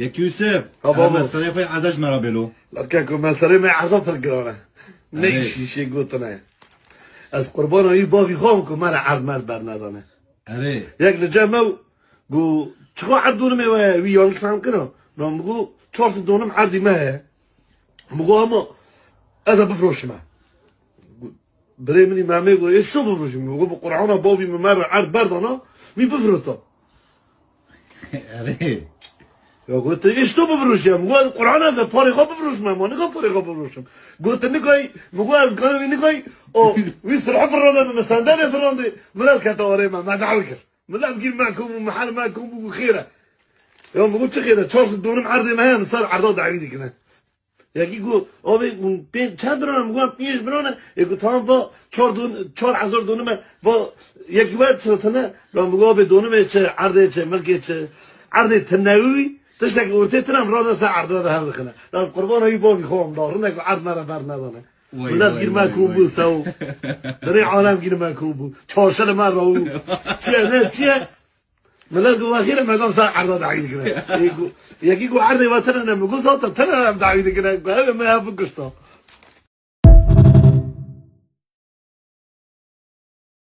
یک یوسف مسئله پای عدش مرا بلو لکه که مسئله من عرضا فرگرانه نکشیشه گوتنه از قربان های باقی خوام که مرا عرض مرد بر ندانه یک لجمع گو چخوا عرض دونمه و ویانگ سام کنه مگو 4 دونم عرضی مه مگو اما از بفروشمه برای منی مامه گو ایسو بفروشم مگو با قرآن بابی مرا عرض بردانه می بفروشم یا گوت ایستو بفروشم مگو قرآن از پاری خواب بفروشم ما نگاه پاری خواب بفروشم گوت نگاهی مگو از گانوی نگاهی او وی سرعه فرانده مستندر فرانده ملال کتاره ما دعوی کرد ملال گیر معكم ومحل معكم وخيره يوم قلت خيره 4 دونم عرض مهان صار عرض دعوي كنا يجي يقول او بين كم برونه مقام 5 برونه يقول تمام با 4000 دونم با یک وقت سلطنه لو مقام بدونم چه عرض چه ملک چه عرض تنوي تشتك ورتي تنام راضي ساعه عرض هذا خنا لا قربان هي بوبي خوم دارنك عرض مرا بر ندانه ولاد گیر معكم بو سو دري عالم گیر معكم بو چاشل من رو چیه ملاد گو اخیرا مدام ساعه عرض دعوی کنه یکی گو عرض وطن نمیگو تا تنم دعوی کنه گو ما هفت گشتا